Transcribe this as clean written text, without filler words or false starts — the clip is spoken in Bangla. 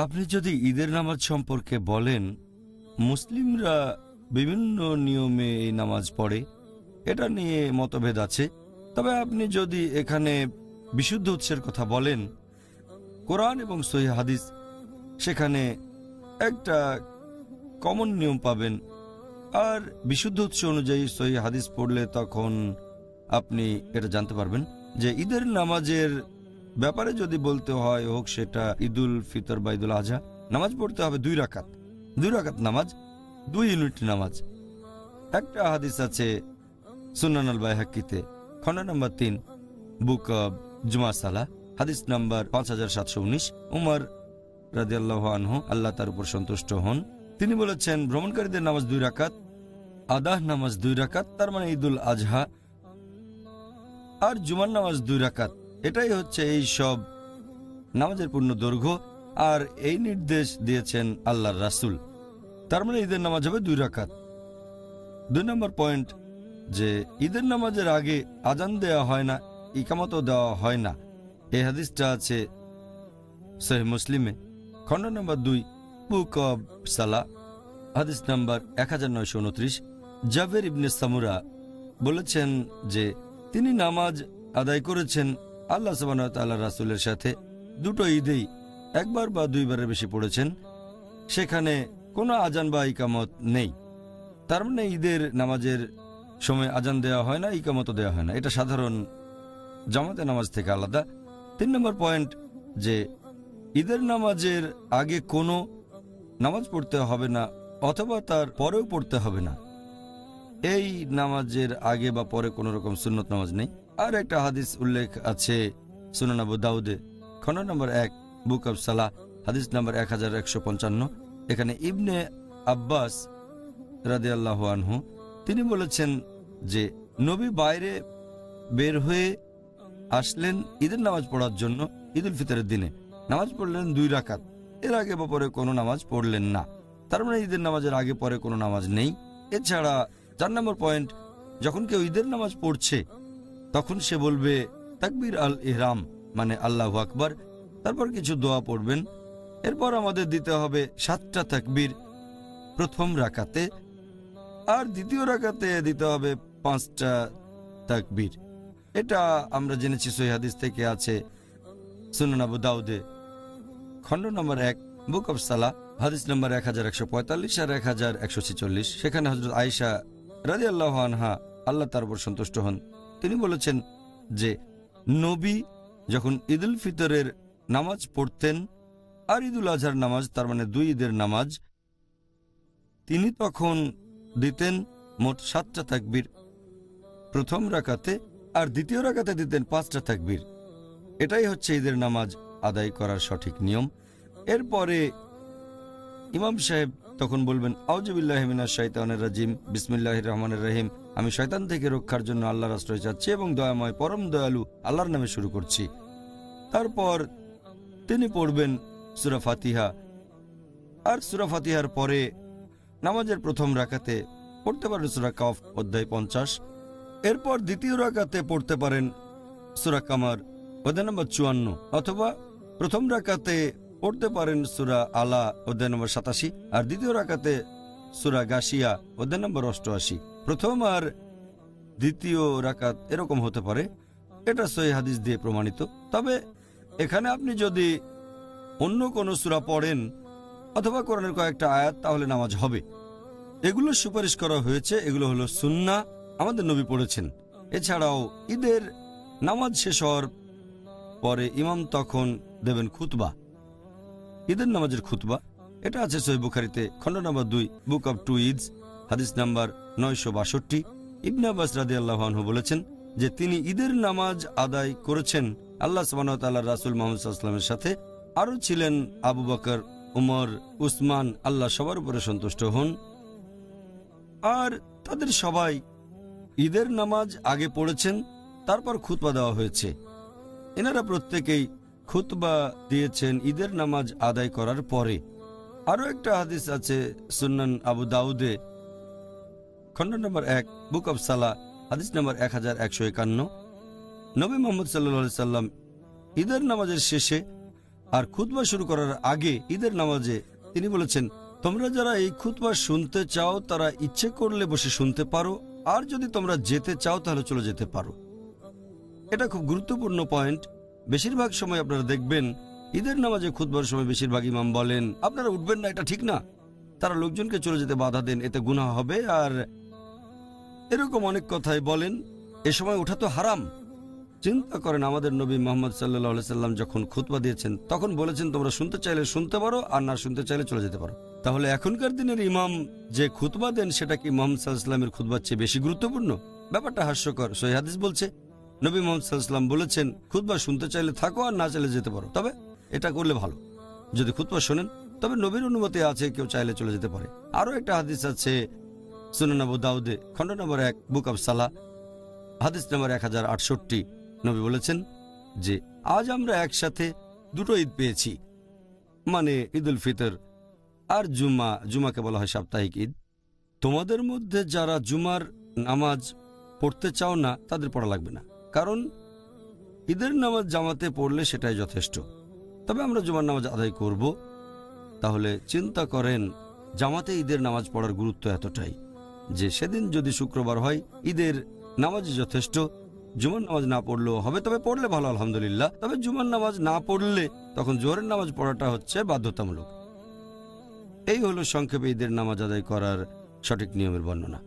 আপনি যদি ঈদের নামাজ সম্পর্কে বলেন, মুসলিমরা বিভিন্ন নিয়মে এই নামাজ পড়ে, এটা নিয়ে মতভেদ আছে। তবে আপনি যদি এখানে বিশুদ্ধ উৎসের কথা বলেন, কোরআন এবং সহিহ হাদিস, সেখানে একটা কমন নিয়ম পাবেন। আর বিশুদ্ধ উৎস অনুযায়ী সহিহ হাদিস পড়লে তখন আপনি এটা জানতে পারবেন যে ঈদের নামাজের ব্যাপারে যদি বলতে হয়, হোক সেটা ঈদুল ফিতর বা ঈদুল আজহা, নামাজ পড়তে হবে 2 রাকাত। 2 রাকাত নামাজ 2 ইউনিট নামাজ। একটা হাদিস আছে সুনান আল বাইহাকিতে, খণ্ড নম্বর 3, বুক অব জুমা সালাহ, হাদিস নাম্বার 5719। উমর রাদিয়াল্লাহু আনহু, আল্লাহ তার উপর সন্তুষ্ট হন, তিনি বলেছেন, ভ্রমণকারীদের নামাজ 2 রাকাত, আদাহ নামাজ 2 রাকাত, তার মানে ঈদুল আজহা, আর জুমার নামাজ 2 রাকাত। এটাই হচ্ছে এই সব নামাজের পূর্ণ দৈর্ঘ্য। আর এই নির্দেশ দিয়েছেন আল্লাহর রাসূল। তার মানে ঈদের নামাজ হবে 2 রাকাত। 2 নম্বর পয়েন্ট, যে ঈদের নামাজের আগে আজান দেওয়া হয় না, ইকামতও দেওয়া হয় না। এই হাদিসটা আছে সহিহ মুসলিমে, খণ্ড নম্বর 2, বুক অব সালাহ, হাদিস নাম্বার 1929। জাবের ইবনে সামুরা বলেছেন যে তিনি নামাজ আদায় করেছেন আল্লাহ সুবহানাহু ওয়া তাআলার রাসূলের সাথে, 2টো ঈদেই 1 বার বা 2 বারের বেশি পড়েছেন, সেখানে কোনো আজান বা ইকামত নেই। তার মানে ঈদের নামাজের সময় আজান দেওয়া হয় না, ইকামতও দেওয়া হয় না। এটা সাধারণ জামাতে নামাজ থেকে আলাদা। 3 নম্বর পয়েন্ট, যে ঈদের নামাজের আগে কোনো নামাজ পড়তে হবে না, অথবা তার পরেও পড়তে হবে না। এই নামাজের আগে বা পরে কোনো রকম সুন্নত নামাজ নেই। আর একটা হাদিস উল্লেখ আছে সুনান আবু দাউদে, খণ্ড নম্বর 1, বুক অব সালাহ, হাদিস নাম্বার 1155। এখানে ইবনে আব্বাস রাদিয়াল্লাহু আনহু তিনি বলেছেন যে নবী বাইরে বের হয়ে আসলেন ঈদের নামাজ পড়ার জন্য ঈদুল ফিতরের দিনে। নামাজ পড়লেন 2 রাকাত, এর আগে বা পরে কোনো নামাজ পড়লেন না। তার মানে ঈদের নামাজের আগে পরে কোনো নামাজ নেই। এছাড়া 4 নম্বর পয়েন্ট, যখন কেউ ঈদের নামাজ পড়ছে তখন সে বলবে তাকবীর আল ইহরাম, মানে আল্লাহু আকবার, তারপর কিছু দোয়া পড়বেন। এরপর আমাদের দিতে হবে 7টা তাকবীর প্রথম রাকাতে, আর দ্বিতীয় রাকাতে দিতে হবে 5টা তাকবীর। এটা আমরা জেনেছি সহিহ হাদিস থেকে, আছে সুনান আবু দাউদে, খণ্ড নম্বর 1, বুক অব সালাহ, হাদিস নম্বর 1145 আর 1146। সেখানে হযরত আয়েশা রাদিয়াল্লাহু আনহা, আল্লাহ তার উপর সন্তুষ্ট হন, তিনি বলেছেন যে নবী যখন ঈদুল ফিতরের নামাজ পড়তেন আর ঈদুল আজহার নামাজ, তার মানে 2 ঈদের নামাজ, তিনি তখন দিতেন মোট 7টা তাকবীর প্রথম রাকাতে, আর দ্বিতীয় রাকাতে দিতেন 5টা তাকবীর। এটাই হচ্ছে ঈদের নামাজ আদায় করার সঠিক নিয়ম। এরপরে ইমাম সাহেব তখন বলবেন, আউযুবিল্লাহি মিনাশ শাইতানির রাজিম, বিসমিল্লাহির রহমানির রহিম, আমি শয়তান থেকে রক্ষার জন্য আল্লাহর আশ্রয় চাচ্ছি এবং দয়াময় পরম দয়ালু আল্লাহর নামে শুরু করছি। তারপর তিনি পড়বেন সূরা ফাতিহা, আর সূরা ফাতিহার পরে নামাজের প্রথম রাকাতে পড়তে পারেন সূরা কাফ অধ্যায় 50। এরপর দ্বিতীয় রাকাতে পড়তে পারেন সূরা কামার অধ্যায় নম্বর 54, অথবা প্রথম রাকাতে পড়তে পারেন সূরা আলা অধ্যায় নম্বর 87, আর দ্বিতীয় রাকাতে সূরা গাশিয়া অধ্যায় নম্বর 88। প্রথম আর দ্বিতীয় রাকাত এরকম হতে পারে, এটা সহিহ হাদিস দিয়ে প্রমাণিত। তবে এখানে আপনি যদি অন্য কোনো সূরা পড়েন অথবা কোরআনের কয়েকটা আয়াত, তাহলে নামাজ হবে। এগুলো সুপারিশ করা হয়েছে, এগুলো হলো সুন্নাহ, আমাদের নবী পড়েছেন। এছাড়াও ঈদের নামাজ শেষ হওয়ার পরে ইমাম তখন দেবেন খুতবা, ঈদের নামাজের খুতবা। এটা আছে সহিহ বুখারীতে, খণ্ড নম্বর 2, বুক অব 2 ঈদস, হাদিস নাম্বার 962। ইবনে আব্বাস রাদিয়াল্লাহু আনহু বলেছেন যে তিনি ঈদের নামাজ আদায় করেছেন আল্লাহ সুবহানাহু ওয়া তাআলার রাসূল মুহাম্মদ সাল্লাল্লাহু আলাইহি ওয়াসাল্লামের সাথে। আরও ছিলেন আবু বকর, উমর, উসমান, আল্লাহ সবার উপরে সন্তুষ্ট হন। আর তাদের সবাই ঈদের নামাজ আগে পড়েছেন, তারপর খুতবা দেওয়া হয়েছে। এনারা প্রত্যেকেই খুতবা দিয়েছেন ঈদের নামাজ আদায় করার পরে। আরও একটা হাদিস আছে সুনান আবু দাউদে, খণ্ড নম্বর 1, বুক অব সালাহ, হাদিস নম্বর 1151। নবী মুহাম্মদ সাল্লাল্লাহু আলাইহি সাল্লাম ঈদের নামাজের শেষে আর খুতবা শুরু করার আগে ঈদের নামাজে তিনি বলেছেন, তোমরা যারা এই খুতবা শুনতে চাও তারা ইচ্ছে করলে বসে শুনতে পারো, আর যদি তোমরা যেতে চাও তাহলে চলে যেতে পারো। এটা খুব গুরুত্বপূর্ণ পয়েন্ট। বেশিরভাগ সময় আপনারা দেখবেন ঈদের নামাজে খুতবার সময় বেশিরভাগ ইমাম বলেন আপনারা উঠবেন না, এটা ঠিক না। তারা লোকজনকে চলে যেতে বাধা দেন, এতে গুনাহ হবে, আর এরকম অনেক কথাই বলেন। এ সময় ওঠা তো হারাম। চিন্তা করেন, আমাদের নবী মোহাম্মদ সাল্লাল্লাহু আলাইহি সাল্লাম যখন খুতবা দিয়েছেন তখন বলেছেন তোমরা শুনতে চাইলে শুনতে পারো, আর না শুনতে চাইলে চলে যেতে পারো। তাহলে এখনকার দিনের ইমাম যে খুতবা দেন সেটা কি মোহাম্মদ সাল্লাল্লাহু আলাইহি সাল্লামের খুতবার চেয়ে বেশি গুরুত্বপূর্ণ? ব্যাপারটা হাস্যকর। সহিহ হাদিস বলছে নবী মোহাম্মদ সাল্লাল্লাহু আলাইহি সাল্লাম বলেছেন খুতবা শুনতে চাইলে থাকো, আর না চাইলে যেতে পারো। তবে এটা করলে ভালো, যদি খুতবা শোনেন তবে নবীর অনুমতি আছে, কেউ চাইলে চলে যেতে পারে। আরও একটা হাদিস আছে সুনান আবু দাউদে, খণ্ড নম্বর 1, বুক অব সালাহ, হাদিস নম্বর 1068। নবী বলেছেন যে আজ আমরা একসাথে দুটো ঈদ পেয়েছি, মানে ঈদ উল ফিতর আর জুমাকে বলা হয় সাপ্তাহিক ঈদ। তোমাদের মধ্যে যারা জুমার নামাজ পড়তে চাও না তাদের পড়া লাগবে না, কারণ ঈদের নামাজ জামাতে পড়লে সেটাই যথেষ্ট। তবে আমরা জুমার নামাজ আদায় করব। তাহলে চিন্তা করেন, জামাতে ঈদের নামাজ পড়ার গুরুত্ব এতটাই যে সেদিন যদি শুক্রবার হয় ঈদের নামাজই যথেষ্ট, জুমার নামাজ না পড়লেও হবে, তবে পড়লে ভালো আলহামদুলিল্লাহ। তবে জুমার নামাজ না পড়লে তখন জোহরের নামাজ পড়াটা হচ্ছে বাধ্যতামূলক। এই হলো সংক্ষেপে ঈদের নামাজ আদায় করার সঠিক নিয়মের বর্ণনা।